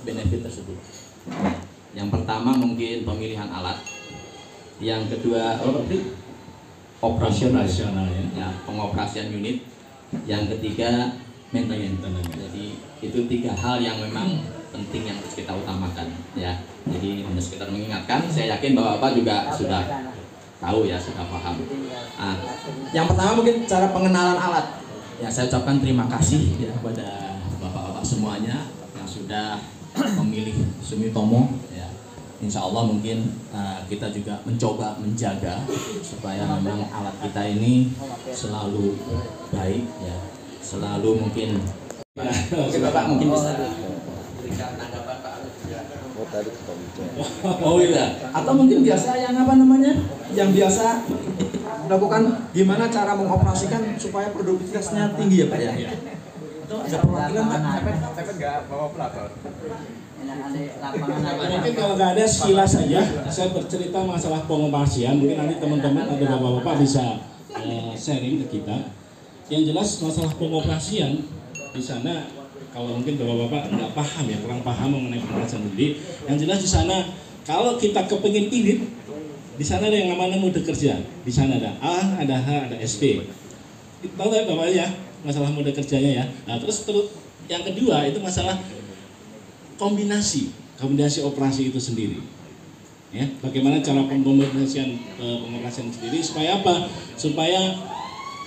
benefit tersebut. Yang pertama mungkin pemilihan alat, yang kedua operasional ya, pengoperasian unit, yang ketiga maintenance. Jadi itu 3 hal yang memang penting yang harus kita utamakan ya. Jadi hanya sekitar mengingatkan, saya yakin Bapak-bapak juga sudah tahu ya, sudah paham. Nah, yang pertama mungkin cara pengenalan alat. Ya, saya ucapkan terima kasih ya kepada Bapak-bapak semuanya yang sudah memilih Sumitomo ya. Insya Allah mungkin kita juga mencoba menjaga supaya memang alat kita ini selalu baik ya, selalu mungkin. Bapak mungkin bisa berikan tanggapan Pak. Oh iya, atau mungkin biasa yang apa namanya, yang biasa lakukan gimana cara mengoperasikan supaya produktivitasnya tinggi ya Pak ya. Itu ada perwakilan Pak. Pepet nggak bawa pelapor. Mungkin kalau nggak ada sekilas saja, saya bercerita masalah pengoperasian. Mungkin nanti teman-teman atau bapak-bapak bisa sharing ke kita. Yang jelas masalah pengoperasian di sana, kalau mungkin bapak-bapak nggak paham ya, kurang paham mengenai pengoperasian sendiri. Yang jelas di sana, kalau kita kepengin irit, di sana ada yang namanya mode kerja. Di sana ada A, ada H, ada SP. Tahu nggak bapak ya masalah mode kerjanya ya? Nah, terus yang kedua itu masalah kombinasi operasi itu sendiri. Ya, bagaimana cara pengoperasian sendiri supaya apa? Supaya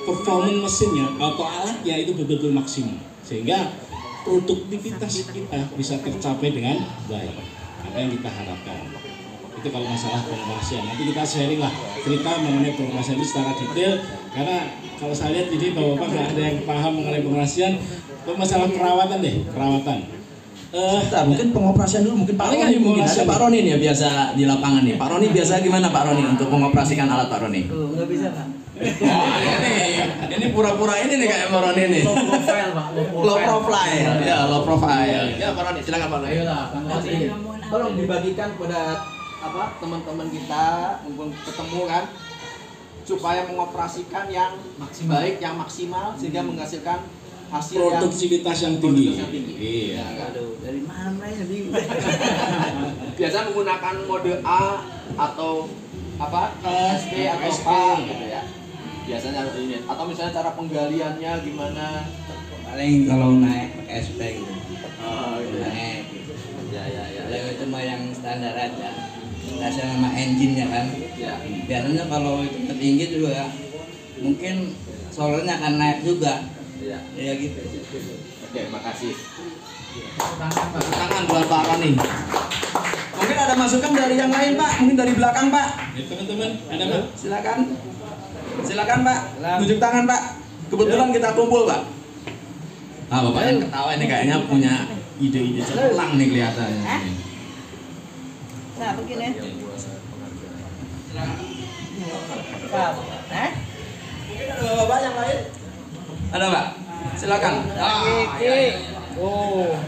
performance mesinnya atau alatnya itu betul-betul maksimal sehingga produktivitas kita bisa tercapai dengan baik. Apa yang kita harapkan. Itu kalau masalah pengoperasian. Nanti kita sharing lah cerita mengenai pengoperasian itu secara detail, karena kalau saya lihat jadi bapak-bapak nggak ada yang paham mengenai pengoperasian. Masalah perawatan deh, perawatan. Mungkin pengoperasian dulu, mungkin Pak Roni, mungkin ada Pak Roni nih ya biasa di lapangan nih. Pak Roni biasa gimana Pak Roni untuk mengoperasikan alat Pak Roni? Nggak bisa Pak. Ini pura-pura ini nih kayak Pak Roni nih. Low profile Pak. Low profile. Ya, low profile. Ya Pak Roni, silakan Pak Roni. Ayolah, Tolong dibagikan kepada teman-teman kita mumpung ketemu kan, supaya mengoperasikan yang baik, yang maksimal sehingga menghasilkan hasil produktivitas yang tinggi. Iya. Aduh, dari mana mulainya bingung. Biasa menggunakan mode A atau SP atau SP. A gitu ya. Biasanya ini. Atau misalnya cara penggaliannya gimana? Paling kalau naik pakai SP gitu. Oh, gitu. Naik gitu. Ya. Kalau itu mah yang standar aja. Dasar sama engine-nya kan. Ya. Biasanya kalau itu tinggi juga mungkin solarnya akan naik juga. Ya. Ya gitu. Oke, makasih. Tepuk tangan buat Pak Roni. Mungkin ada masukan dari yang lain Pak, mungkin dari belakang Pak. Ya, teman-teman, ada Pak? Silakan Pak. Tunjuk tangan Pak. Kebetulan kita kumpul Pak. Ah, Bapak yang ketawa ini kayaknya punya ide-ide cemerlang nih kelihatannya. Nah, begini. Silakan. Pak. Mungkin ada Bapak yang lain? Ada Pak? Silakan. Oh.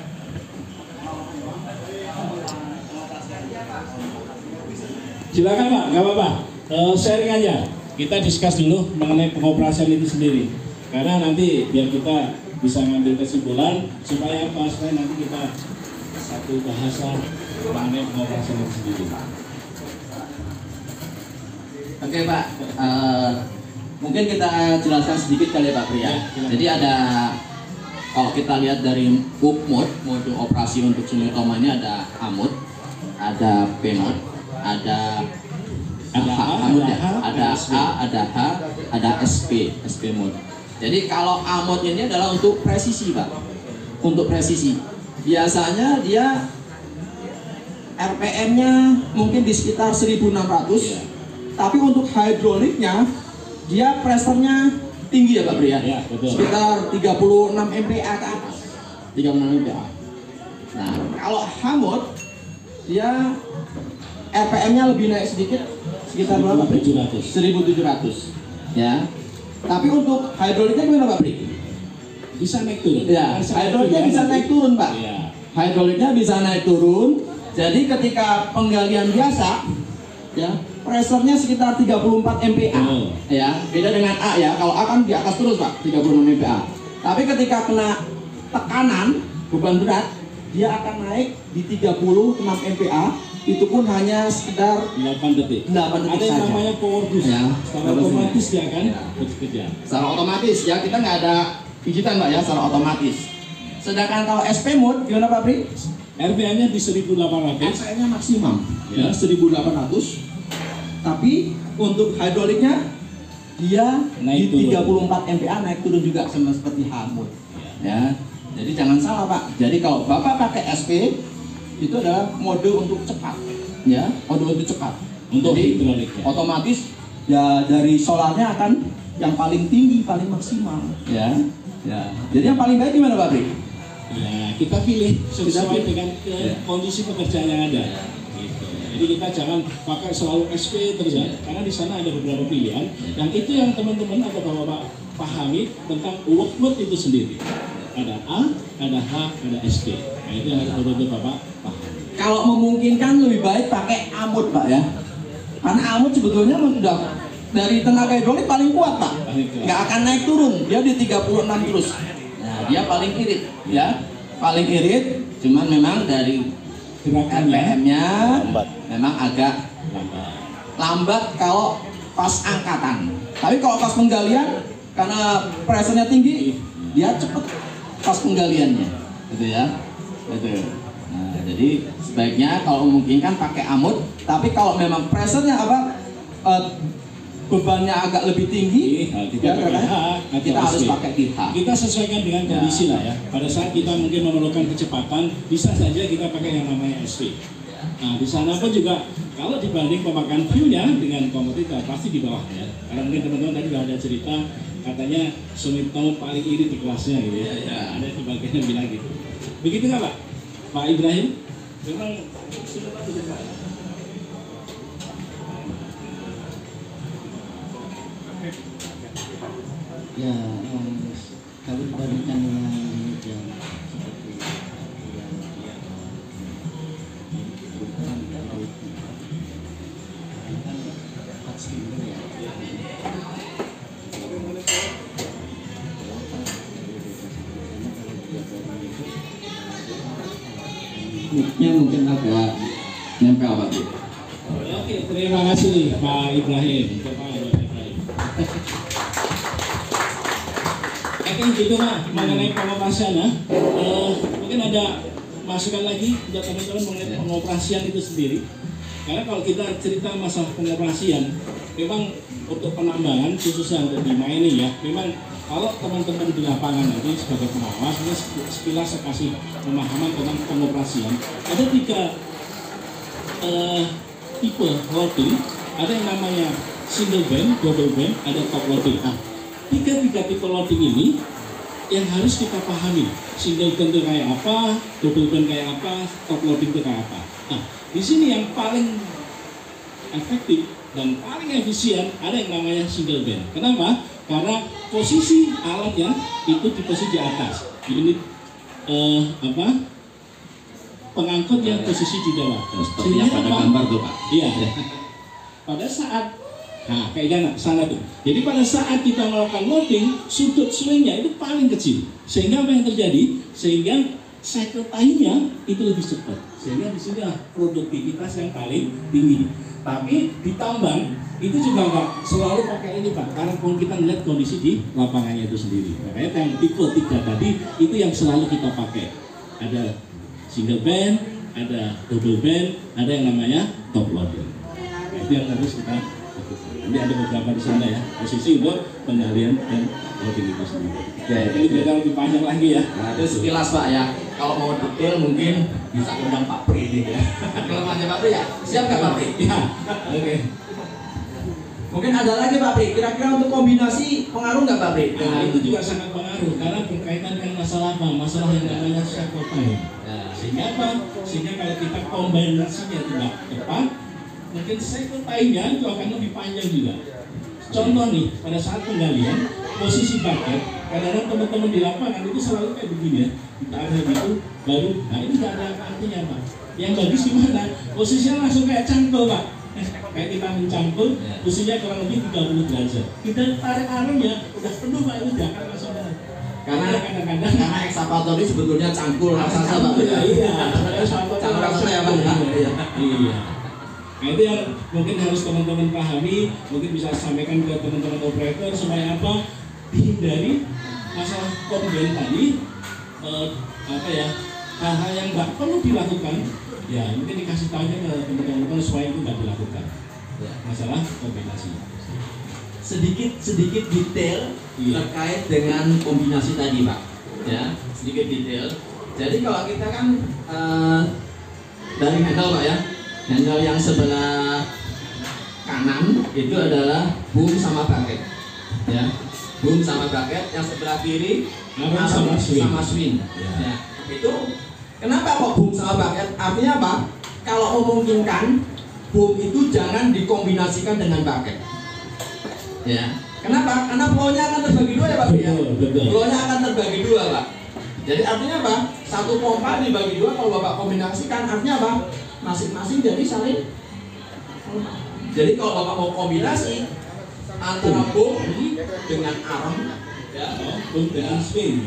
Silakan Pak, nggak apa-apa. Sharing aja. Kita discuss dulu mengenai pengoperasian itu sendiri. Karena nanti biar kita bisa ngambil kesimpulan supaya apa? Supaya nanti kita satu bahasa mengenai pengoperasian itu sendiri. Oke Pak, mungkin kita jelaskan sedikit kali ya Pak Pria. Jadi ada, kalau kita lihat dari mode operasi untuk Sumitomo ini ada A mode, ada P mode, ada H mode ya, ada A, ada H, ada SP mode. Jadi kalau A mode ini adalah untuk presisi Pak, untuk presisi. Biasanya dia RPM-nya mungkin di sekitar 1600. Tapi untuk hidroliknya dia pressure-nya tinggi ya Pak Bri ya? Ya, betul. Sekitar 36 MPa ke atas. 36 MPa. Nah, kalau H-mode dia RPM-nya lebih naik sedikit, sekitar berapa? 1700. 1700. Ya. Tapi untuk hidroliknya gimana Pak Bri? Bisa naik turun. Ya, hidroliknya bisa naik turun Pak. Ya. Hidroliknya bisa naik turun. Jadi ketika penggalian biasa, ya, pressure-nya sekitar 34 MPa. Ya, beda dengan A ya. Kalau A kan di atas terus Pak, 36 MPa. Tapi ketika kena tekanan beban berat, dia akan naik di 36 MPa, itu pun hanya sekedar 8 detik. 8 detik Ada yang saja. namanya power boost. Ya, Secara otomatis dia akan bekerja. Secara otomatis ya, kita nggak ada pijitan Mbak ya, secara otomatis. Sedangkan kalau SP mode gimana Pak Pri? RPM-nya di 1800. RPM-nya maksimum ya 1800. Tapi untuk hidroliknya dia Naik di turun. 34 MPa naik turun juga sama seperti H mode. Ya. Jadi jangan salah Pak. Jadi kalau Bapak pakai SP itu adalah mode untuk cepat. Ya, mode untuk cepat. Untuk Jadi hidroliknya. otomatis ya dari solarnya akan yang paling tinggi, paling maksimal. Ya. Ya. Jadi yang paling baik gimana Pak Pri? Ya, kita pilih sesuai pilih. dengan kondisi pekerjaan yang ada. Gitu. Jadi kita jangan pakai selalu SP terus ya, karena di sana ada beberapa pilihan. Yang itu yang teman-teman atau bapak-bapak pahami tentang work mode itu sendiri. Ada A, ada H, ada SP. Nah itu yang harus bapak pahami. Kalau memungkinkan lebih baik pakai amut Pak ya. Karena amut sebetulnya sudah dari tenaga hidrolik paling kuat Pak. Paling kuat. Nggak akan naik turun, dia di 36 terus. Nah, dia paling irit ya, paling irit. Cuman memang dari Gerakannya RPM-nya memang agak lambat. lambat kalau pas angkatan. Tapi kalau pas penggalian karena pressure-nya tinggi, dia cepet pas penggaliannya, gitu ya. Gitu. Nah, jadi sebaiknya kalau memungkinkan pakai amut. Tapi kalau memang pressure-nya bebannya agak lebih tinggi, Nah, ya, pakai H, atau kita harus SP. pakai di H. Kita sesuaikan dengan kondisi lah ya. Pada saat kita mungkin memerlukan kecepatan, bisa saja kita pakai yang namanya SP. Nah, di sana pun juga kalau dibanding pemakaian fuel-nya dengan komoditas pasti di bawah ya. Karena mungkin teman-teman tadi sudah ada cerita katanya Sumitomo paling irit di kelasnya gitu ya. Ya. Ada sebagian yang bilang gitu. Begitu nggak Pak? Pak Ibrahim? Memang sudah patut dipakai. Ya, kalau dibandingkan dengan unit yang seperti yang bukan kan 4 silinder ya. Mic-nya mungkin agak nempel Pak. Oke, terima kasih Pak Ibrahim. Pak Ibrahim. Oke, gitu Pak, mengenai pengoperasian ya. Mungkin ada masukan lagi untuk teman-teman mengenai pengoperasian itu sendiri. Karena kalau kita cerita masalah pengoperasian, memang untuk penambangan khususnya untuk di mining ya, memang kalau teman-teman di lapangan nanti sebagai pengawas, ini sekilas saya kasih pemahaman tentang pengoperasian. Ada 3 tipe loading, ada yang namanya single band, double band, ada top loading. Nah, tiga tipe loading ini yang harus kita pahami. Single band itu kayak apa, double band kayak apa, top loading itu kayak apa. Nah, di sini yang paling efektif dan paling efisien ada yang namanya single band. Kenapa? Karena posisi alatnya itu di posisi di atas. Unit pengangkut yang posisi di bawah. Seperti yang pada gambar tuh Pak. Iya. Pada saat kayak sana tuh. Jadi pada saat kita melakukan loading, sudut swingnya itu paling kecil. Sehingga apa yang terjadi? Sehingga cycle time-nya itu lebih cepat. Sehingga di sini produktivitas yang paling tinggi. Tapi ditambang itu juga nggak selalu pakai ini Pak, karena kita melihat kondisi di lapangannya itu sendiri. Makanya yang tipe 3 tadi itu yang selalu kita pakai. Ada single band, ada double band, ada yang namanya top loading. Nah, itu yang harus kita lakukan. Nanti ada beberapa di sana ya, posisi untuk penggalian dan loading itu sendiri. Oke, Ini beda lebih panjang lagi ya. Nah, itu sekilas Pak ya. Kalau mau detail mungkin bisa undang Pak Pri ini ya. Kelemahannya Pak Pri ya. Siap nggak Pak Pri? Ya, oke. Mungkin ada lagi Pak Pri, kira-kira untuk kombinasi pengaruh nggak Pak Pri? Nah, itu juga sangat pengaruh karena berkaitan dengan masalah apa? Masalah yang namanya cycle time. Sehingga apa? Sehingga kalau kita kombinasinya tidak tepat, mungkin cycle time-nya itu akan lebih panjang juga. Contoh nih, pada saat penggalian, posisi bucket, kadang-kadang teman-teman di lapangan itu selalu kayak begini ya, ditaruh gitu, baru, nah ini nggak ada artinya Pak. Yang bagus gimana? Posisinya langsung kayak cangkul Pak. Kayak kita mencangkul, posisinya kurang lebih 30 derajat. Kita tarik armnya, udah penuh Pak, itu nggak akan langsung naik. karena ekskavator ini sebetulnya cangkul raksasa Pak. Iya. Cangkul raksasa ya Pak. Iya. Nah itu yang mungkin harus teman-teman pahami, mungkin bisa sampaikan ke teman-teman operator supaya apa, dihindari masalah komplain tadi, hal-hal yang nggak perlu dilakukan, ya mungkin dikasih tahu ke teman-teman supaya itu nggak dilakukan. Ya, masalah kombinasi. Sedikit detail terkait dengan kombinasi tadi Pak. Ya, sedikit detail. Jadi kalau kita kan dari handle Pak ya. Handle yang sebelah kanan itu adalah boom sama bucket, ya, boom sama bucket. Yang sebelah kiri sama swing. Ya. Itu kenapa kok boom sama bucket? Artinya apa? Kalau memungkinkan boom itu jangan dikombinasikan dengan bucket. Ya. Kenapa? Karena flow-nya akan terbagi dua ya Pak. Flow-nya akan terbagi dua Pak. Jadi artinya apa? Satu pompa dibagi dua kalau Bapak kombinasikan, artinya apa? Masing-masing jadi saling. Jadi kalau Bapak mau kombinasi antara boom dengan arm, ya, boom dengan swing,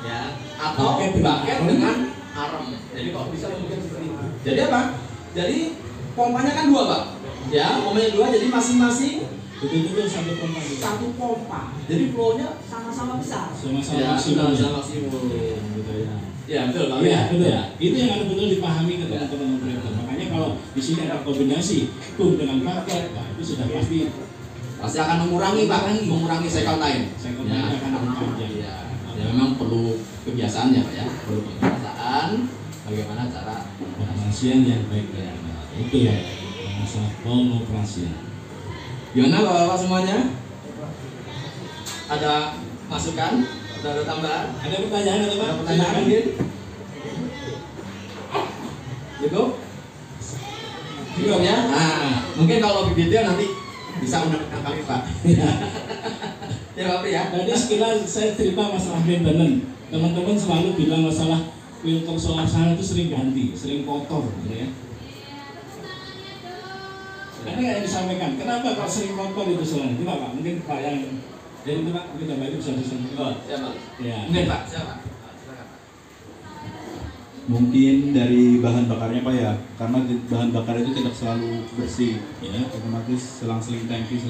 ya, atau bucket dengan arm. Jadi kalau bisa mungkin seperti itu. Jadi apa? Jadi pompanya kan dua Pak. Ya, pompanya dua. Jadi masing-masing betul-betul satu pompa. Jadi flow-nya sama-sama besar. Sama-sama maksimum. Ya betul Pak. Ya, betul. Ya. Itu yang harus betul dipahami ke teman-teman operator. Makanya kalau di sini ada kombinasi boom dengan bucket, nah itu sudah pasti akan mengurangi Pak, mengurangi cycle time. Cycle time akan panjang. Ya memang perlu kebiasaan ya Pak ya, perlu kebiasaan bagaimana cara pengoperasian yang baik ya. Itu ya masalah pengoperasian. Gimana Bapak-bapak semuanya? Ada masukan? Ada tambahan? Ada pertanyaan atau Pak? Ada pertanyaan mungkin? Cukup? Cukup ya? Nah, mungkin kalau lebih detail nanti bisa undang kami Pak. Ya Pak ya? Tadi sekilas saya cerita masalah maintenance. Teman-teman selalu bilang masalah filter solar sana itu sering ganti, sering kotor gitu ya. Ada nggak yang disampaikan? Kenapa Pak sering kotor itu solar? Coba Pak, mungkin Pak yang jadi itu Pak, mungkin Bapak itu bisa disampaikan. Siapa? Ya. Mungkin Pak, siapa? Mungkin dari bahan bakarnya Pak ya, karena bahan bakar itu tidak selalu bersih, Ya. otomatis selang-seling tangki,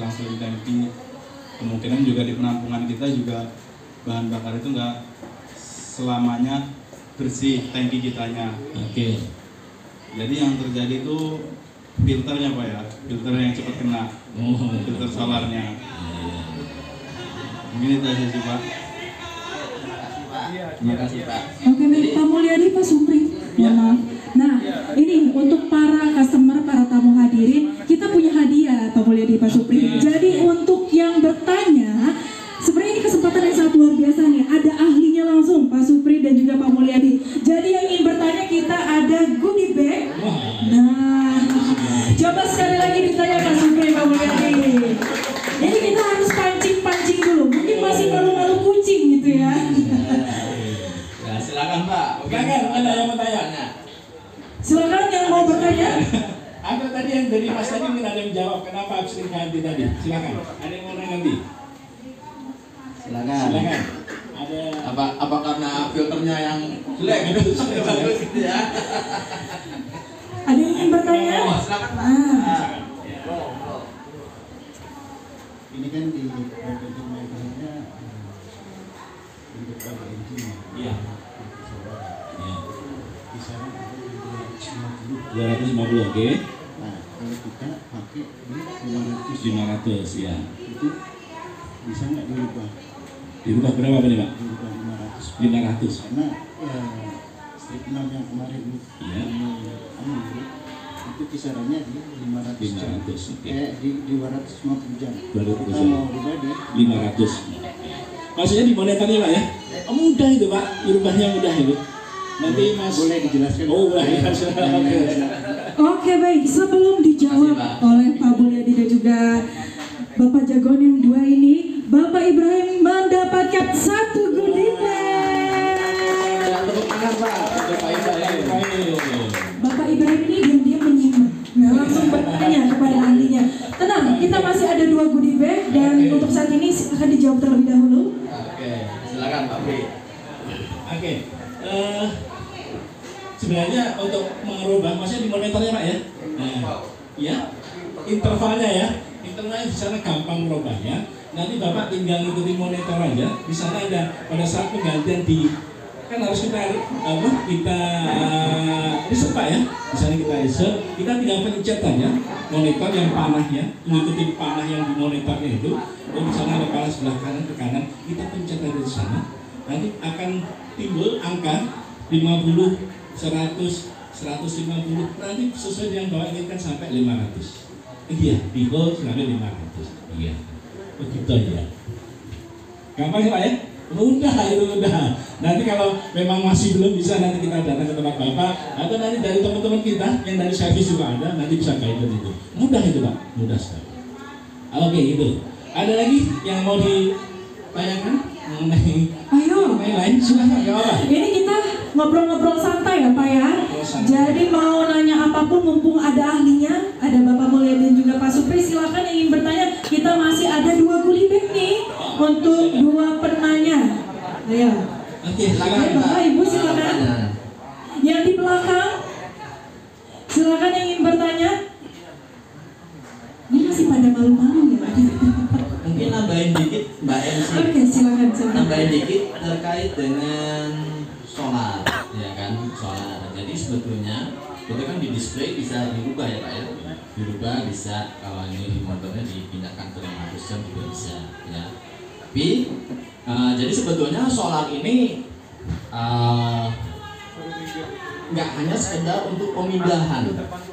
kemungkinan juga di penampungan kita juga bahan bakar itu nggak selamanya bersih tangki kitanya. Oke. Jadi yang terjadi itu filternya Pak ya, filter yang cepat kena, filter solarnya. Mungkin itu aja sih Pak. Terima kasih Pak. Oke, baik Pak Mulyadi, Pak Supri. Maaf. Nah, ini untuk para customer, para tamu hadirin, kita punya hadiah Pak Mulyadi, Pak Supri. Jadi untuk yang bertanya, sebenarnya ini kesempatan yang sangat luar biasa nih. Ada ahlinya langsung, Pak Supri dan juga Pak Mulyadi. Jadi yang ingin bertanya, kita ada goodie bag. Nah, coba sekali lagi ditanya Pak Supri, Pak Mulyadi. Jadi kita harus pancing dulu. Mungkin masih malu-malu kucing gitu ya. Ya silakan Pak. Silakan, ada yang mau tanya? Silakan yang mau bertanya. Ada tadi yang dari Mas tadi mungkin ada yang jawab kenapa harus ganti tadi. Silakan. Ada yang mau nanti? Silakan. Ada Apa karena filternya yang jelek gitu? Bagus gitu ya. Ada yang ingin bertanya? Oh, silakan Pak. Ini kan di preventive maintenance-nya untuk pada engine Iya. di sana ada 250. 250, oke. Nah, kalau kita pakai di 500 ya. itu bisa nggak dirubah? Dirubah berapa nih Pak? Dirubah 500. 500. Karena strip 6 yang kemarin Iya. itu kisarannya di 500 jam. 500, oke. Di 250 jam. 250 Kita jam. mau rubah di 500. Maksudnya di monetannya Pak ya? Oh, mudah itu Pak, dirubahnya mudah itu. Nanti Mas boleh dijelaskan. Oh, boleh. Oke. Oke, baik. Sebelum dijawab oleh Pak Mulyadi dan juga Bapak Jagoan yang dua ini, Bapak Ibrahim mendapatkan satu goodie bag. Tepuk tangan Pak. Bapak Ibrahim ini diam-diam menyimak. Nah, langsung bertanya kepada ahlinya. Tenang, kita masih ada 2 goodie bag dan untuk saat ini akan dijawab terlebih dahulu. Oke. sebenarnya untuk merubah, maksudnya di monitornya Pak ya. Nah, ya, intervalnya ya, intervalnya di sana gampang merubahnya. Nanti Bapak tinggal ngikutin monitor aja. Di sana ada pada saat penggantian di kan harus kita riset Pak ya. Di sana kita riset, kita tinggal pencet aja monitor yang panahnya, mengikuti panah yang di monitornya itu. Dan di sana ada panah sebelah kanan ke kanan, kita pencet aja di sana. Nanti akan timbul angka 50, 100, 150, nanti sesuai dengan Bapak inginkan sampai 500. Iya, timbul sampai 500. Iya. Begitu ya. Gampang ya Pak ya? Mudah itu mudah. Nanti kalau memang masih belum bisa, nanti kita datang ke tempat Bapak atau nanti dari teman-teman kita yang dari servis juga ada, nanti bisa guidance itu. Mudah itu Pak, mudah sekali. Oke itu. Ada lagi yang mau ditanyakan mengenai Ayo. lain? Silakan ya Pak. Ini kita ngobrol-ngobrol santai ya Pak ya. Jadi mau nanya apapun mumpung ada ahlinya, ada Bapak Mulya dan juga Pak Supri, silakan yang ingin bertanya. Kita masih ada 2 goodie bag nih untuk 2 penanya. Ayo. Oke, Oke, Bapak Ibu silakan. Yang di belakang, silakan yang ingin bertanya. Ini masih pada malu-malu ya Pak. Mungkin nambahin dikit Mbak MC. Oke, silakan. Nambahin dikit terkait dengan solar, ya kan, solar. Jadi sebetulnya itu kan di display bisa dirubah ya Pak ya, dirubah bisa, kalau ini motornya dipindahkan ke 500 jam juga bisa ya. Tapi jadi sebetulnya solar ini nggak hanya sekedar untuk pemindahan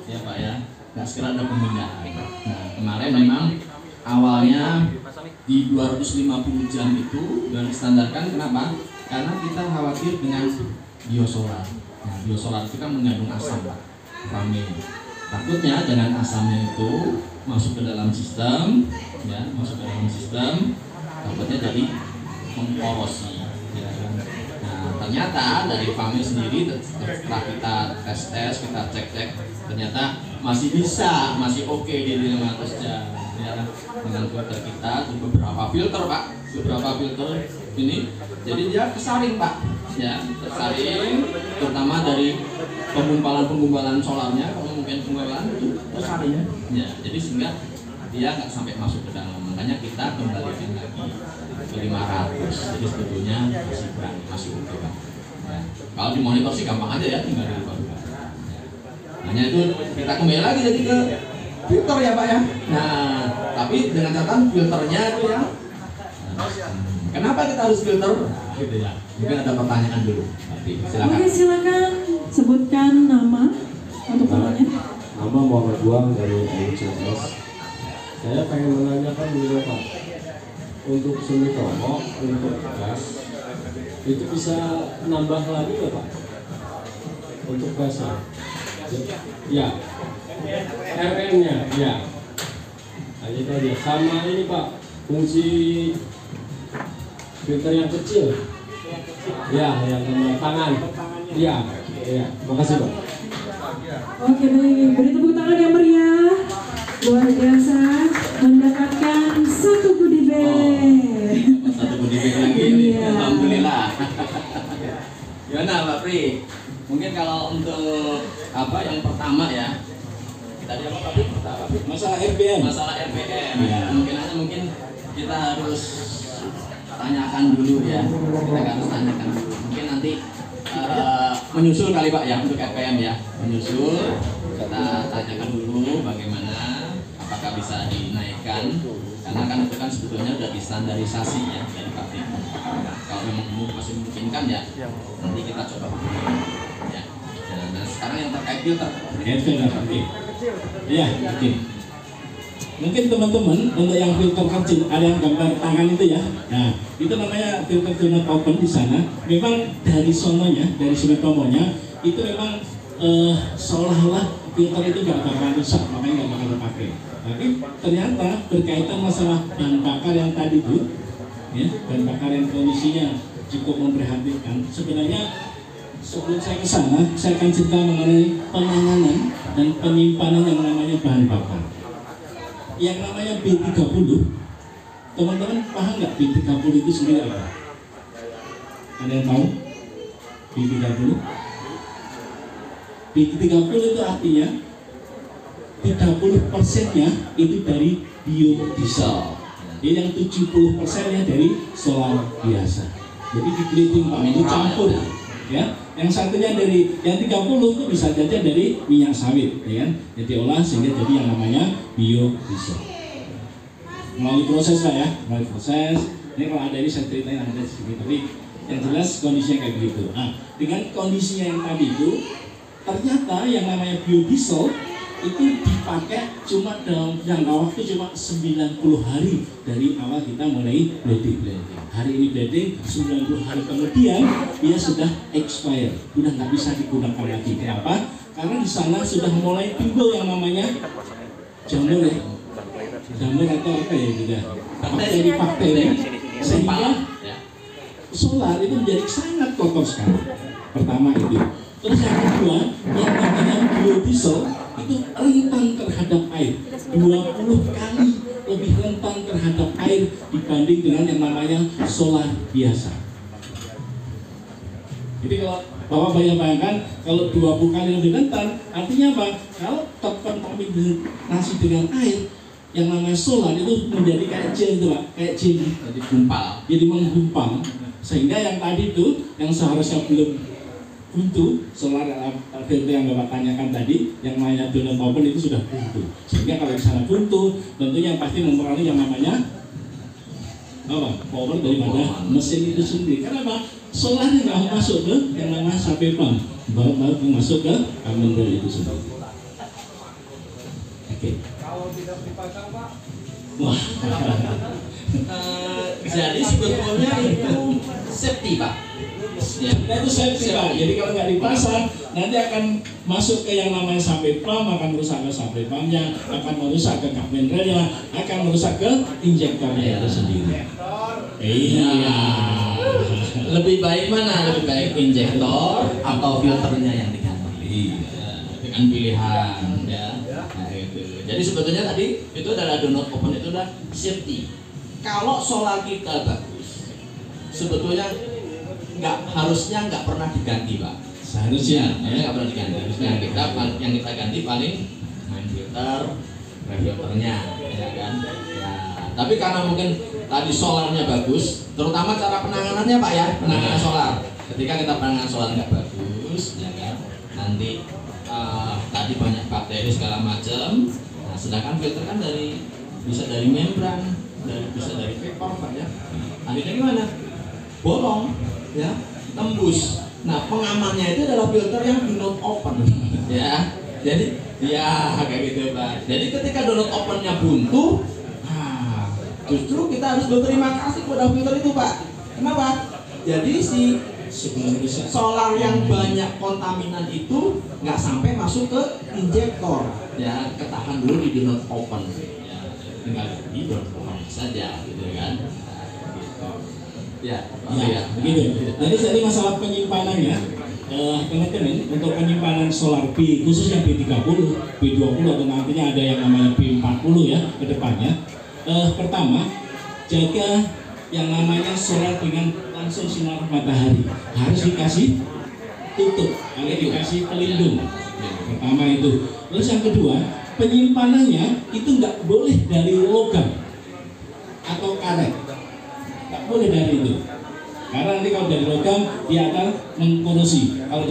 ya Pak ya, nggak sekedar ada pemindahan. Nah kemarin memang awalnya di 250 jam itu dan distandarkan, kenapa? Karena kita khawatir dengan biosolar. Nah, biosolar itu kan mengandung asam, Pak. Takutnya dengan asamnya itu masuk ke dalam sistem, ya, masuk ke dalam sistem, takutnya jadi memporosi. Ya. Nah, ternyata dari Famil sendiri setelah kita tes, kita cek, ternyata masih bisa, masih oke di 500 jam. Ya, dengan filter kita, beberapa filter Pak, beberapa filter ini, jadi dia kesaring Pak, ya, tersaring, terutama dari penggumpalan solarnya, kalau mungkin penggumpalan itu tersaring, ya, jadi sehingga dia nggak sampai masuk ke dalam, makanya kita kembalikan lagi ke 500, jadi sebetulnya masih kurang, masih oke Pak. Ya. Kalau di monitor sih gampang aja ya, tinggal dirubah. Ya. Hanya itu kita kembali lagi jadi ke filter ya Pak ya. Nah, tapi dengan catatan filternya itu ya. Kenapa kita harus filter? Gitu ya. Mungkin ada pertanyaan dulu. Silakan. Oke, silakan sebutkan nama untuk pertanyaan. Nama Muhammad Buang dari LCS. Saya pengen menanyakan dulu Pak, untuk Sumitomo, untuk gas itu bisa nambah lagi nggak Pak? Untuk gasnya? Ya. RM-nya, ya. Hanya itu aja. Sama ini Pak, fungsi filter yang kecil. Ya, yang tangan. Ya, ya. Makasih Pak. Oke, baik. Beri tepuk tangan yang meriah. Luar biasa mendapatkan 1 goodie bag. Satu goodie bag lagi. Iya. Alhamdulillah. Gimana Pak Pri? Mungkin kalau untuk apa yang pertama ya, tadi apa Pak? Masalah RPM. Masalah RPM. Ya. Mungkin kita harus tanyakan dulu ya. Kita harus tanyakan dulu. Mungkin nanti menyusul kali Pak ya untuk RPM ya. Menyusul, kita tanyakan dulu bagaimana, apakah bisa dinaikkan. Karena kan itu kan sebetulnya sudah distandarisasi ya dari pabrik. Kalau memang masih memungkinkan ya, nanti kita coba ya. Nah sekarang yang terkait filter. Oke. Iya, oke. Mungkin teman-teman untuk yang filter kecil, ada yang gambar tangan itu ya. Nah, itu namanya filter donut open di sana. Memang dari sononya, dari Sumitomo-nya itu memang seolah-olah filter itu nggak bakal rusak, makanya nggak bakal dipakai. Tapi ternyata berkaitan masalah bahan bakar yang tadi itu, ya, bahan bakar yang kondisinya cukup memprihatinkan. Sebenarnya sebelum saya ke sana, saya akan cerita mengenai penanganan dan penyimpanan yang namanya bahan bakar. Yang namanya B30, teman-teman paham nggak B30 itu sendiri apa? Ada yang tahu? B30? B30 itu artinya 30%-nya itu dari biodiesel. Jadi yang 70%-nya dari solar biasa. Jadi di-grading Pak, itu campur ya. Yang satunya dari yang 30 itu bisa saja dari minyak sawit, ya kan? Jadi olah sehingga jadi yang namanya biodiesel. Melalui proses lah ya, melalui proses. Ini kalau ada ini saya ceritain ada sedikit, tapi yang jelas kondisinya kayak begitu. Nah, dengan kondisinya yang tadi itu, ternyata yang namanya biodiesel itu dipakai cuma dalam jangka waktu cuma 90 hari dari awal kita mulai blending. Hari ini blending, 90 hari kemudian dia sudah expire, sudah nggak bisa digunakan lagi. Kenapa? Karena di sana sudah mulai timbul yang namanya jamur ya, jamur atau apa ya juga, bakteri, sehingga solar itu menjadi sangat kotor sekali. Pertama itu. Terus yang kedua, yang namanya biodiesel itu rentan terhadap air 20 kali lebih rentan terhadap air dibanding dengan yang namanya solar biasa. Jadi kalau Bapak bayangkan kalau 20 kali lebih rentan, artinya apa? Kalau terkontaminasi dengan air, yang namanya solar itu menjadi kayak gel itu Pak, kayak jelly, jadi gumpal. Jadi menggumpal, sehingga yang tadi itu yang seharusnya belum buntu, solar filter yang Bapak tanyakan tadi, yang namanya donut open itu sudah buntu. Sehingga kalau di sana buntu, tentunya yang pasti mempengaruhi yang namanya apa? Power daripada mesin itu sendiri. Kenapa? Solarnya nggak masuk ke yang namanya sapi pump, baru masuk ke kamera itu sendiri. Oke. Kalau tidak dipasang Pak? Wah. Jadi sebetulnya itu safety Pak. Ya, itu safety Pak. Jadi kalau nggak dipasang, nanti akan masuk ke yang namanya sapi pump, akan merusak ke sapi pumpnya, akan merusak ke kap mineralnya, akan merusak ke injektornya itu sendiri. Iya. Lebih baik mana? Lebih baik injektor atau filternya yang diganti? Dengan pilihan ya. Nah, itu. Jadi sebetulnya tadi itu adalah donut open itu udah safety. Kalau solar kita bagus, sebetulnya harusnya nggak pernah diganti Pak. Seharusnya nggak pernah diganti. Harusnya yang kita ganti paling main filter, reflektornya, ya kan. Ya, tapi karena mungkin tadi solarnya bagus, terutama cara penanganannya Pak ya, penanganan solar. Ketika kita penanganan solar nggak bagus, ya kan, nanti tadi banyak bakteri segala macam. Nah, sedangkan filter kan bisa dari membran, bisa dari vapor Pak ya. Akhirnya gimana? Bolong, ya, tembus. Nah, pengamannya itu adalah filter yang do not open, ya. Jadi, ya kayak gitu Pak. Jadi ketika do not opennya buntu, justru kita harus berterima kasih kepada filter itu Pak. Kenapa? Jadi si solar yang banyak kontaminan itu nggak sampai masuk ke injektor, ya, ketahan dulu di do not open, ya, tinggal di do not open saja, gitu kan. Ya, begitu. Jadi masalah penyimpanannya, teman-teman, untuk penyimpanan solar B khususnya B30, B20 atau nantinya ada yang namanya B40 ya ke depannya. Pertama, jaga yang namanya solar dengan langsung sinar matahari, harus dikasih tutup, harus dikasih pelindung. Pertama itu. Terus yang kedua, penyimpanannya itu nggak boleh dari logam atau karet, nggak boleh dari itu. Karena nanti kalau dari logam dia akan mengkorosi. Kalau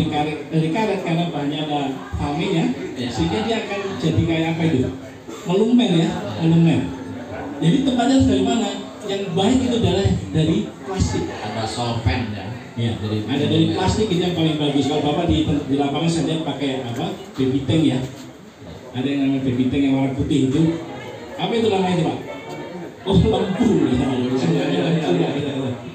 dari karet karena bahannya ada famenya, sehingga dia akan jadi kayak apa itu? Melumen ya, melumen. Jadi tempatnya dari mana? Yang baik itu adalah dari plastik. Ada solvent ya. Ya, ada dari plastik itu yang paling bagus. Kalau Bapak di lapangan saja pakai apa? Baby tank ya. Ada yang namanya baby tank yang warna putih itu. Apa itu namanya itu Pak? Oh, lampu.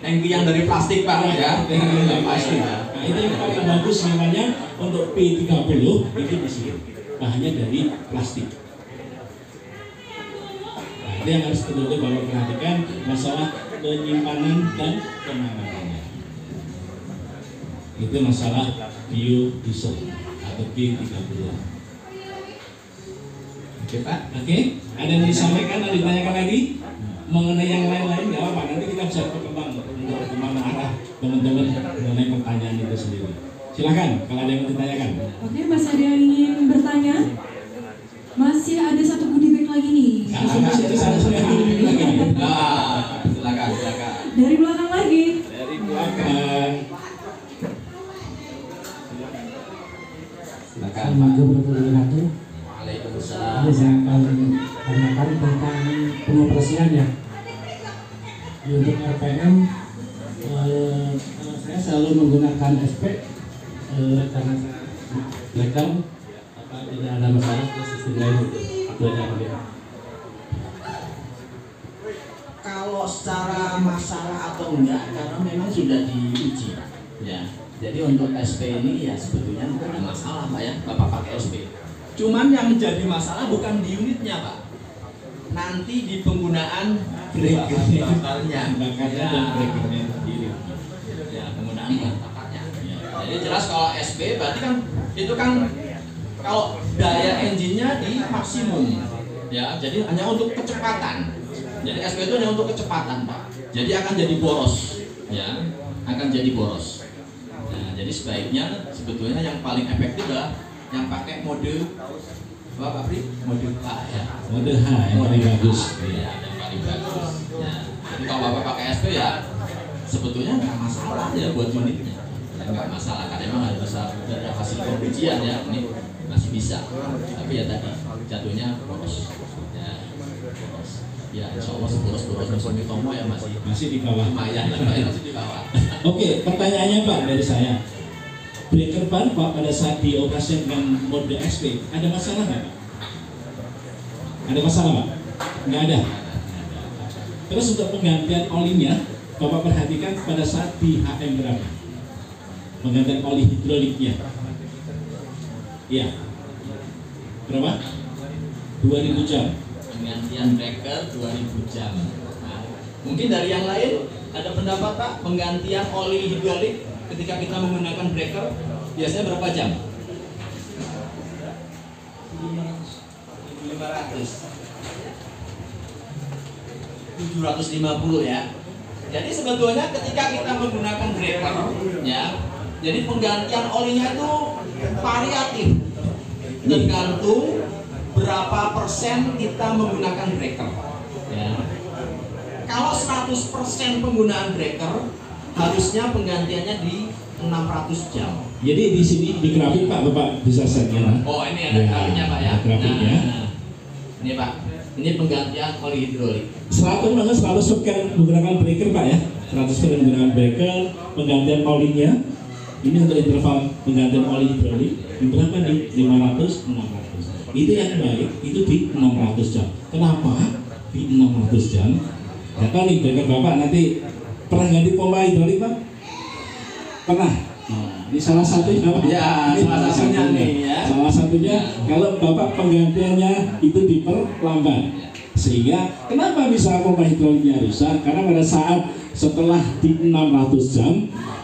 Tangki yang dari plastik Pak ya. Tangki dari plastik. Nah, itu yang paling bagus namanya untuk P30 itu di sini. Bahannya dari plastik. Itu yang harus betul-betul Bapak perhatikan masalah penyimpanan dan penanganannya. Itu masalah biodiesel atau B30. Oke Pak, oke. Ada yang disampaikan, ada ditanyakan lagi mengenai yang lain-lain nggak apa-apa. Nanti kita bisa berkembang untuk kemana arah teman-teman mengenai pertanyaan itu sendiri. Silakan kalau ada yang mau ditanyakan. Oke, masih ada yang ingin bertanya? Masih ada satu goodie bag lagi nih. Silakan, silakan. Nah, silakan. Dari belakang lagi. Dari belakang. Silakan. Waalaikumsalam. Ini saya akan tanyakan tentang pengoperasian ya. Untuk RPM, saya selalu menggunakan SP karena breaker, apa tidak ada masalah ke sistem lain itu aja dia. Kalau secara masalah atau enggak, karena memang sudah diuji ya. Jadi untuk SP ini ya sebetulnya bukan ada masalah Pak ya, Bapak pakai SP. Cuman yang menjadi masalah bukan di unitnya Pak, nanti di penggunaan breakernya bakarnya, dan breakernya sendiri. ya penggunaan bahan bakarnya. Jadi jelas kalau SP berarti kan itu kan kalau daya engine-nya di maksimum ya, jadi hanya untuk kecepatan. Jadi SP itu hanya untuk kecepatan Pak. Jadi akan jadi boros ya, akan jadi boros. Nah, jadi sebaiknya sebetulnya yang paling efektif adalah yang pakai mode apa Pak Pri? Mode H ya. Mode H yang paling bagus. Ya, yang paling bagus. Ya. Jadi kalau Bapak pakai SP ya sebetulnya nggak masalah ya buat unitnya. Ya, nggak masalah karena memang ada hasil pengujian ya, ini masih bisa. Tapi ya tadi jatuhnya boros. Ya, boros. Ya, insya Allah seboros-borosnya Sumitomo ya Masih di bawah. lumayan lah, masih di bawah. Oke, pertanyaannya Pak dari saya. Breaker ban Pak pada saat dioperasikan dengan mode SP ada masalah nggak Pak? Ada masalah Pak? Nggak ada. Terus untuk penggantian olinya, Bapak perhatikan pada saat di HM berapa? Penggantian oli hidroliknya. Iya. Berapa? 2000 jam. Penggantian breaker 2000 jam. Nah, mungkin dari yang lain ada pendapat Pak, penggantian oli hidrolik ketika kita menggunakan breaker biasanya berapa jam? 500 750 ya. Jadi sebetulnya ketika kita menggunakan breaker ya, jadi penggantian olinya itu variatif tergantung berapa persen kita menggunakan breaker ya. Kalau 100% penggunaan breaker harusnya penggantiannya di 600 jam. Jadi di sini di grafik Pak, Bapak bisa set ya. Oh ini ada grafiknya Pak ya. Ada grafiknya. Nah, ini Pak, ini penggantian oli hidrolik. 100% menggunakan breaker Pak ya. 100% menggunakan breaker, penggantian olinya. Ini untuk interval penggantian oli hidrolik. Berapa nih? 500, 600. Itu yang baik, itu di 600 jam. Kenapa? Di 600 jam. Ya kan nih breaker Bapak nanti pernah ganti pompa hidrolik Pak? Pernah. Nah, ini salah satunya Pak. Ya, Ini salah satunya nih ya. Salah satunya kalau Bapak penggantiannya itu diperlambat. Sehingga kenapa bisa pompa hidroliknya rusak? Karena pada saat setelah di 600 jam,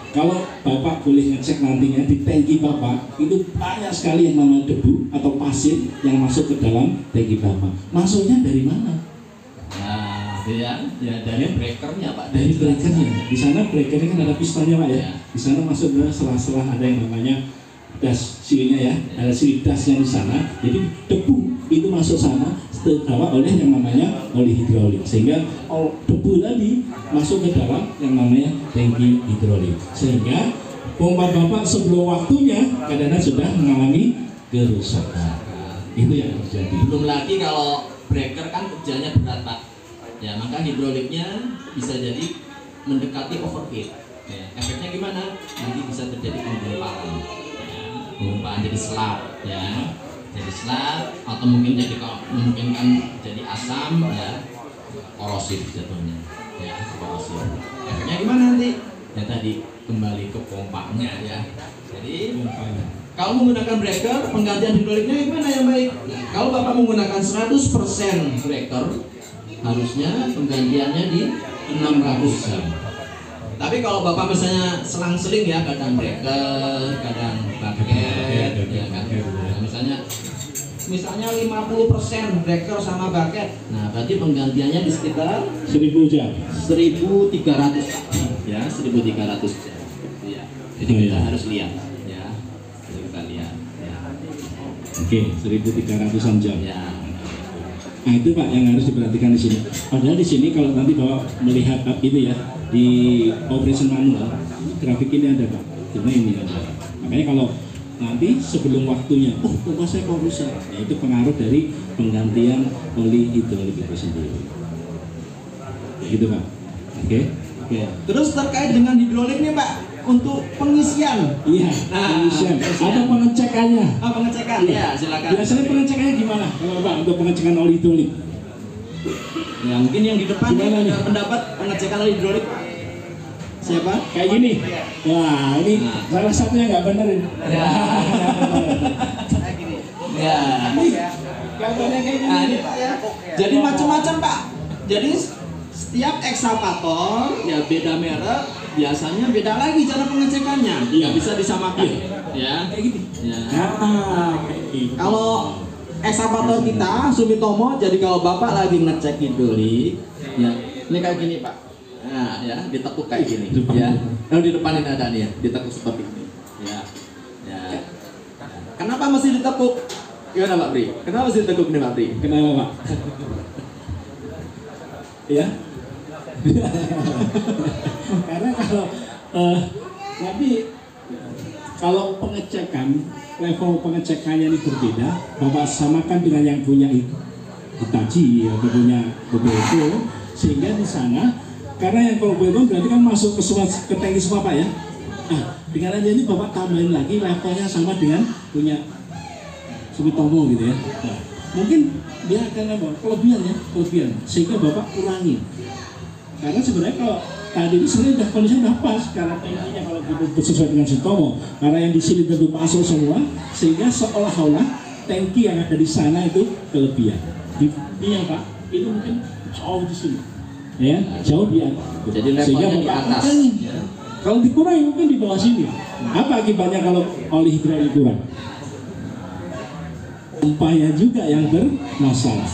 kalau Bapak boleh ngecek nantinya di tangki Bapak, itu banyak sekali yang namanya debu atau pasir yang masuk ke dalam tangki Bapak. Masuknya dari mana? Nah, ya dari breakernya Pak. Dari breakernya. Di sana breakernya kan ada pistonnya Pak ya. Di sana masuk ke selah-selah ada yang namanya das silnya ya. Ada sili dasnya di sana. Jadi debu itu masuk sana terbawa oleh yang namanya oli hidrolik. Sehingga debu tadi masuk ke dalam yang namanya tangki hidrolik. Sehingga pompa Bapak sebelum waktunya kadang-kadang sudah mengalami kerusakan. Itu yang terjadi. Belum lagi kalau breaker kan kerjanya berat Pak. Ya, maka hidroliknya bisa jadi mendekati overheat. Ya, efeknya gimana? Nanti bisa terjadi penggumpalan. Ya, penggumpalan jadi selap ya. Jadi selap atau mungkin jadi memungkinkan jadi asam ya. Korosif jatuhnya. Ya, korosif. Efeknya gimana nanti? Ya tadi kembali ke pompanya ya. Jadi kalau menggunakan breaker, penggantian hidroliknya gimana yang baik? Kalau Bapak menggunakan 100% breaker, harusnya penggantiannya di 600 jam. Tapi kalau Bapak misalnya selang-seling ya, kadang breaker, kadang bucket, ya kan? Nah, misalnya 50% breaker sama bucket. Nah, berarti penggantiannya di sekitar 1000 jam. 1300 ya, 1300 jam. Ya. Jadi kita harus lihat ya. Oke, 1.300-an jam. Ya. Nah itu Pak yang harus diperhatikan di sini. Padahal di sini kalau nanti Bapak melihat itu ya di operation manual, grafik ini ada Pak. Karena ini ada. Makanya kalau nanti sebelum waktunya, pompa saya kok rusak, ya itu pengaruh dari penggantian oli hidrolik itu sendiri. Gitu Pak. Oke. Terus terkait dengan hidrolik nih Pak, untuk pengisian. Iya. Pengisian. Ada pengecekannya. Pengecekan. Ya, silakan. Biasanya pengecekannya gimana kalau Pak untuk pengecekan oli hidrolik? Ya mungkin yang di depan Gimana nih? pendapat pengecekan oli hidrolik. Siapa? Kayak gini. Wah, ini salah satunya nggak bener ini. Ya. Ya. Gambarnya kayak gini. Nah, ini Pak ya. Jadi macam-macam Pak. Jadi setiap ekskavator ya beda merek, biasanya beda lagi cara pengecekannya. Nggak bisa disamakan. Ya. Kayak gini. Ya. Kayak gitu. Kalau ekskavator kita Sumitomo, jadi kalau Bapak lagi ngecek hidrolik, ya ini kayak gini Pak. Nah, ya ditekuk kayak gini. Ya. Kalau di depan ini ada nih ya, ditekuk seperti ini. Ya. Ya. Kenapa mesti ditekuk? Gimana Pak Pri? Kenapa mesti ditekuk nih Pak Pri? Kenapa Pak? Ya. Karena kalau nanti kalau pengecekan level pengecekannya ini berbeda, Bapak samakan dengan yang punya Hitachi atau punya Bebeto, sehingga di sana karena yang kalau Bebeto berarti kan masuk ke tangki semua Pak ya. Nah, dengan aja ini Bapak tambahin lagi levelnya sama dengan punya Sumitomo gitu ya. Nah, mungkin dia akan apa? Kelebihan sehingga Bapak kurangi. Karena sebenarnya kalau tadi itu sebenarnya udah kondisinya udah pas karena tangkinya kalau kita sesuai dengan Sumitomo, karena yang di sini tentu masuk semua sehingga seolah-olah tangki yang ada di sana itu kelebihan. Ini yang Pak, itu mungkin jauh di sini, ya jauh di atas. Jadi sehingga levelnya di Bapak atas. kurangi. Kalau dikurangi mungkin di bawah sini. Apa akibatnya kalau oli hidrolik kurang? Pompanya juga yang bermasalah.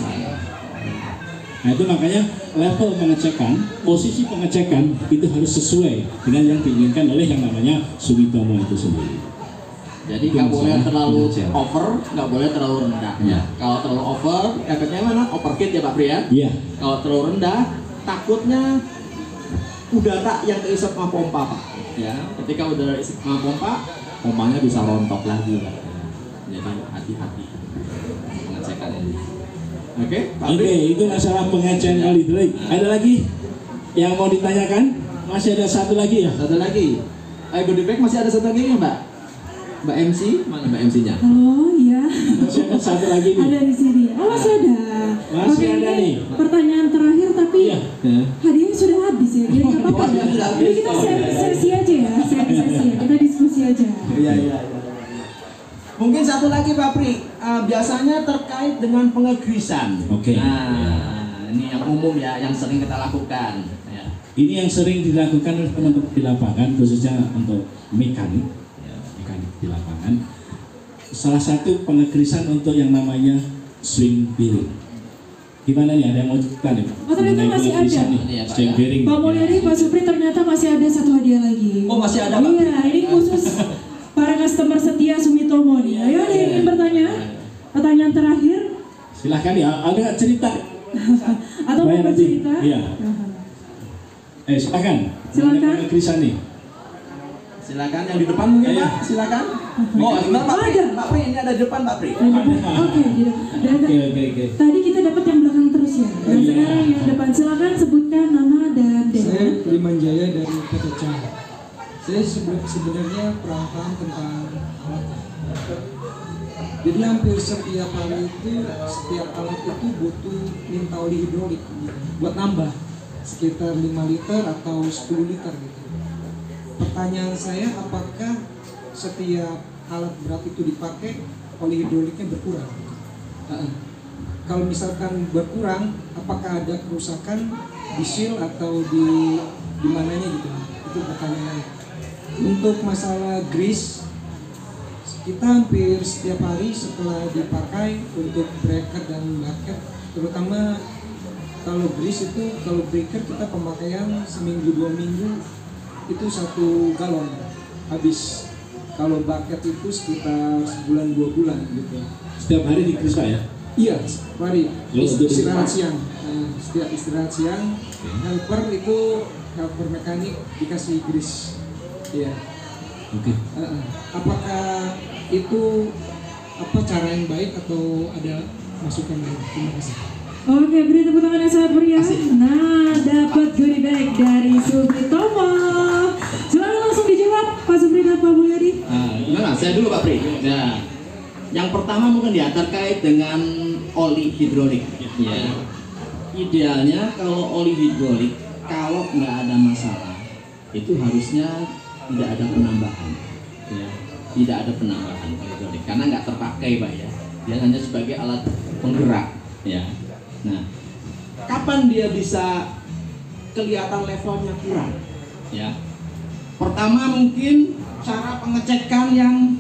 Nah itu makanya level pengecekan, posisi pengecekan itu harus sesuai dengan yang diinginkan oleh yang namanya Sumitomo itu sendiri. Jadi nggak boleh terlalu over, nggak boleh terlalu rendah. Ya. Kalau terlalu over, efeknya mana? Overheat ya Pak Pri ya? Iya. Kalau terlalu rendah, takutnya udara yang keisap sama pompa Pak. Ya, ketika udara isap sama pompa, pompanya bisa rontok lagi Pak. Jadi hati-hati pengecekan ini. Oke, Pak Pri? Oke, itu masalah pengecekan oli hidrolik. Ada lagi yang mau ditanyakan? Masih ada satu lagi ya? Satu lagi. Goodie bag masih ada satu lagi nih Mbak? Mbak MC, mana Mbak MC-nya? Halo, iya. Masih ada satu lagi nih. Ada di sini. Oh, masih ada. Masih Oke, ada ini nih. pertanyaan terakhir tapi Iya. hadiahnya sudah habis ya. Jadi nggak apa-apa. Jadi kita sesi aja ya, sesi ya. Kita diskusi aja. Iya. Mungkin satu lagi Pak Pri, biasanya terkait dengan pengegrisan. Oke. Nah, ini yang umum ya, yang sering kita lakukan. Ya. Ini yang sering dilakukan oleh teman-teman di lapangan, khususnya untuk mekanik di lapangan. Salah satu pengegrisan untuk yang namanya swing bearing. Gimana nih, ada yang mau cerita nih Pak? Oh, ternyata Mengenai masih pengegrisan ada. nih, Iya, Pak, swing ya. bearing. Pak Mulyadi, Pak Supri, ternyata masih ada satu hadiah lagi. Oh, masih ada Pak? Iya, ini khusus para customer setia Sumitomo nih. Ayo ada yang ingin bertanya? Pertanyaan terakhir? Silahkan ya, ada nggak cerita? Atau mau Bayar nanti. bercerita? Iya. Silakan. Silakan. Mengenai pengegrisan nih. Silakan yang di depan mungkin Ayo. Pak, silakan. Oh, sebentar Pak Pri, Ada. Pak Pri ini ada di depan Pak Pri. Oke, Oke. tadi kita dapat yang belakang terus ya. Dan Iya. sekarang yang depan, silakan sebutkan nama dan daerah. Saya Primanjaya dari PTC. Saya sebenarnya perangkat tentang alat. Jadi hampir setiap hari itu, setiap alat itu butuh minta oli hidrolik buat nambah sekitar 5 liter atau 10 liter gitu. Pertanyaan saya, apakah setiap alat berat itu dipakai, oli hidroliknya berkurang? Kalau misalkan berkurang, apakah ada kerusakan di seal atau di mananya gitu? Itu pertanyaannya. Untuk masalah grease, kita hampir setiap hari setelah dipakai untuk breaker dan bucket, terutama kalau grease itu, kalau breaker kita pemakaian seminggu 2 minggu itu 1 galon habis. Kalau bucket itu sekitar sebulan 2 bulan gitu. Setiap hari digerus Pak ya? Iya, mari Untuk istirahat siang. Setiap istirahat siang, helper itu helper mekanik dikasih grease. Iya. Oke. Apakah itu cara yang baik atau ada masukan lain? Terima kasih. Oke, beri tepuk tangan yang sangat meriah. Nah, dapat goodie bag dari Supri Tomo. Silakan langsung dijawab, Pak Supri dan Pak Mulyadi. Gimana? Saya dulu Pak Pri. Nah, yang pertama mungkin ya terkait dengan oli hidrolik. Ya. Idealnya kalau oli hidrolik, kalau nggak ada masalah, itu harusnya tidak ada penambahan. Ya. Tidak ada penambahan hidrolik karena nggak terpakai Pak ya. Dia hanya sebagai alat penggerak. Ya. Nah, kapan dia bisa kelihatan levelnya kurang? Ya. Pertama mungkin cara pengecekan yang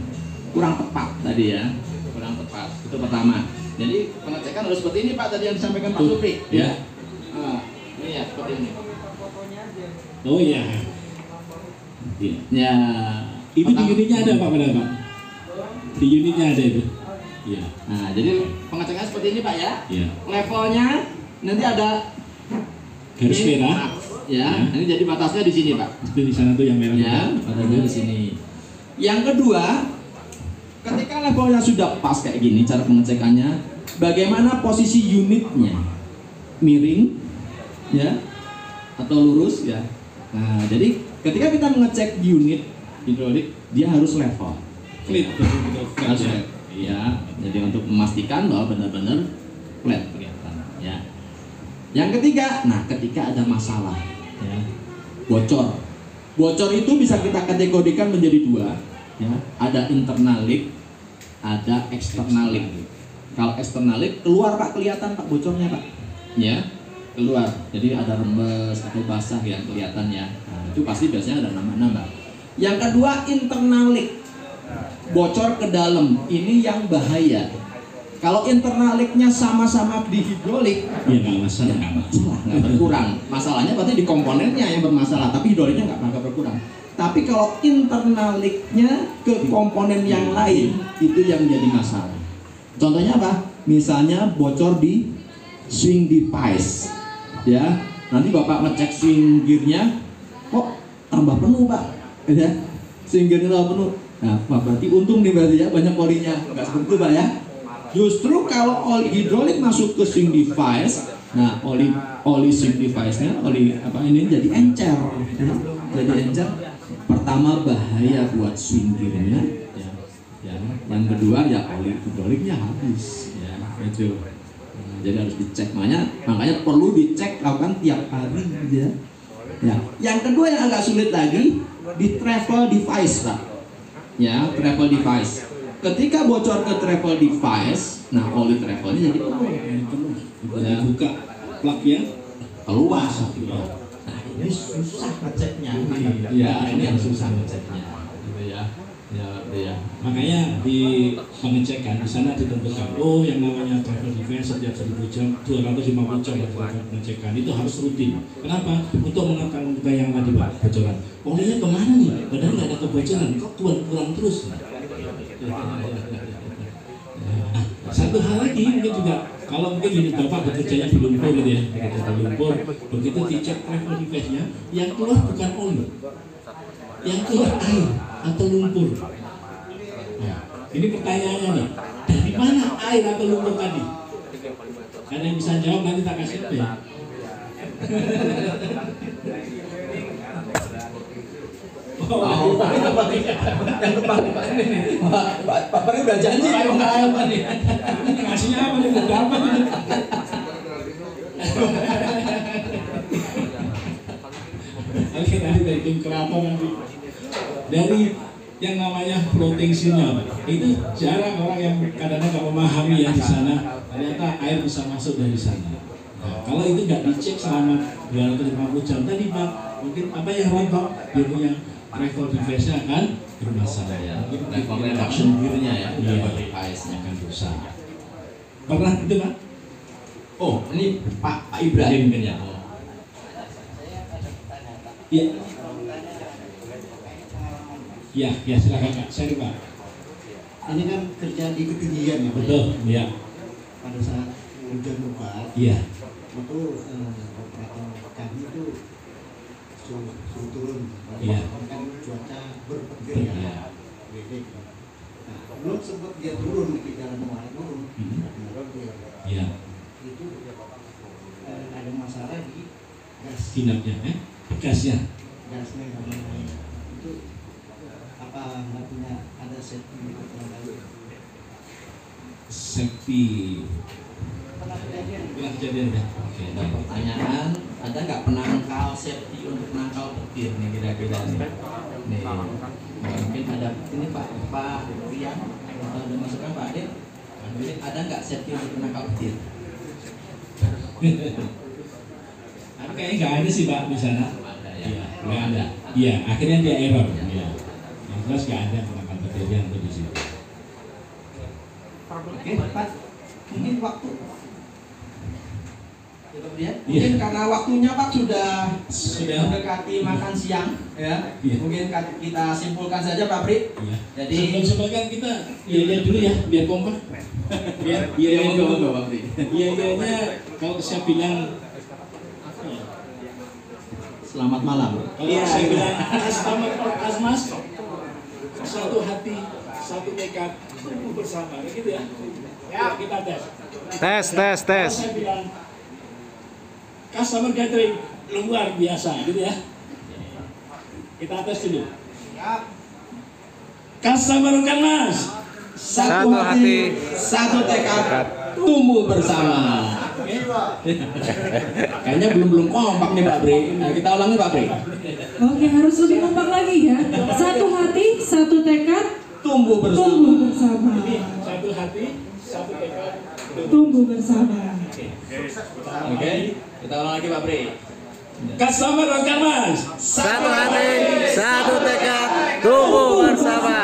kurang tepat tadi ya, kurang tepat. Itu pertama. Jadi pengecekan harus seperti ini Pak tadi yang disampaikan Pak Supri. Ya. Ini ya seperti ini. Oh iya. Ya. Itu di unitnya ada Pak Pak? Di unitnya ada itu. Iya. Nah, jadi pengecekan seperti ini Pak ya. Iya. Levelnya nanti ada garis merah. Ya, ini jadi batasnya di sini Pak. Itu di sana tuh yang merah. Ya, batasnya di sini. Yang kedua, ketika levelnya sudah pas kayak gini, cara pengecekannya, bagaimana posisi unitnya? Miring, ya, atau lurus ya. Nah, jadi ketika kita mengecek unit hidrolik, dia harus level. Flat, Harus flat. Ya, jadi untuk memastikan bahwa benar-benar flat kelihatan. Ya. Yang ketiga, nah ketika ada masalah, ya, bocor itu bisa kita kategorikan menjadi 2. Ya, ada internal leak, ada external leak. Kalau external leak keluar Pak, kelihatan Pak bocornya Pak. Ya, keluar. Jadi ada rembes atau basah yang kelihatan ya. Nah, itu pasti biasanya ada nama-nama. Yang kedua internal leak, bocor ke dalam. Ini yang bahaya. Kalau internal leak-nya sama-sama di hidrolik, ya nggak masalah, nggak berkurang. Masalahnya berarti di komponennya yang bermasalah, tapi hidroliknya nggak berkurang. Tapi kalau internal leak-nya ke komponen yang lain, itu yang menjadi masalah. Contohnya apa? Misalnya bocor di swing device, ya. Nanti Bapak ngecek swing gearnya, kok tambah penuh Pak, ya. Swing gearnya tambah penuh. Nah, berarti untung nih berarti ya, banyak olinya. Nggak seperti itu Pak ya. Justru kalau oli hidrolik masuk ke swing device, nah oli swing device-nya, oli apa ini jadi encer, ya. Jadi encer. Pertama bahaya buat swing gear-nya, ya. Yang kedua ya oli hidroliknya habis, ya. Itu. Nah, jadi harus dicek, makanya perlu dicek, lakukan tiap hari, ya. Ya. Yang kedua yang agak sulit lagi di travel device Pak, ya travel device. Ketika bocor ke travel device, nah oli travelnya jadi penuh. Ya, buka plugnya keluar. Nah ini susah ngeceknya. Ya ini yang susah ngeceknya. Gitu ya. Ya. Makanya di pengecekan di sana ditentukan, oh yang namanya travel device setiap 1000 jam, 250 jam pengecekan itu harus rutin. Kenapa? Untuk mengetahui kita yang tadi Pak bocoran. Olinya kemana nih? Padahal nggak ada kebocoran, kok kurang terus. Satu hal lagi mungkin juga, kalau mungkin unit Bapak bekerjanya di lumpur gitu ya, bekerja di lumpur, begitu dicek travel device-nya, yang keluar bukan oli, yang keluar air atau lumpur. Nah, ini pertanyaannya nih, dari mana air atau lumpur tadi? Ada yang bisa jawab, nanti tak kasih itu ya. Oh, yang depan Pak ini. Pak Peri udah janji mau ngasih apa nih? Ngasihnya apa nih? Berapa nih? Oke, tadi dari tim keraton nanti. Dari yang namanya floating sinyal, itu jarang orang yang kadang-kadang nggak memahami ya di sana. Ternyata air bisa masuk dari sana. Nah, kalau itu nggak dicek selama 250 jam tadi Pak, mungkin apa yang rontok dia punya travel device-nya akan bermasalah ya. Level reduction gear-nya ya, level device-nya akan rusak. Pernah itu Pak? Oh, ini Pak Ibrahim kan ya. Iya. Ya, silakan Pak. Saya Pak. Ini kan kerja di ketinggian ya Pak. Betul, ya. Pada saat hujan lebat, Iya. itu operator kami itu suruh turun. Iya. Kan cuaca berpetir ya. Bedek. Nah, belum sempat dia turun di jalan mau turun. Iya. Itu ada masalah di gas. Kinapnya, gasnya. Gasnya itu apa nggak punya ada safety untuk Safety. Pernah kejadian ya? Oke, nah pertanyaan, ada nggak penangkal safety untuk menangkal petir nih kira-kira nih? Nih, mungkin ada ini Pak Rian, atau ada masukan Pak Adit? Ada nggak safety untuk menangkal petir? Kayaknya nggak ada sih Pak di sana. Iya, nggak ada. Iya, akhirnya dia error. Iya. Yang jelas nggak ada penangkal petir yang ada di situ. Oke, Pak. Mungkin waktu. Mungkin karena waktunya Pak sudah mendekati makan siang, ya. Mungkin kita simpulkan saja Pak Pri. Jadi sebelum kita lihat dulu ya, biar kompak. Biar Pak Pri. Iya, kalau saya bilang selamat malam. Kalau saya bilang Asmas, satu hati, satu tekad, tumbuh bersama, gitu ya. Ya, kita tes. Tes. Kalau saya bilang customer gathering luar biasa, gitu ya. Kita tes dulu. Customer Mas, satu hati, satu tekad, tumbuh bersama. Kayaknya belum kompak nih Pak Bri. Nah, kita ulangi Pak Bri. Oke, harus lebih kompak lagi ya. Satu hati, satu tekad, tumbuh bersama. Tumbuh bersama. Satu hati, satu tekad, tumbuh bersama. Oke, kita ulang lagi Pak Bri. Customer Mas, satu hati, satu tekad, tumbuh bersama.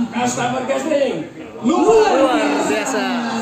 Customer gathering luar biasa.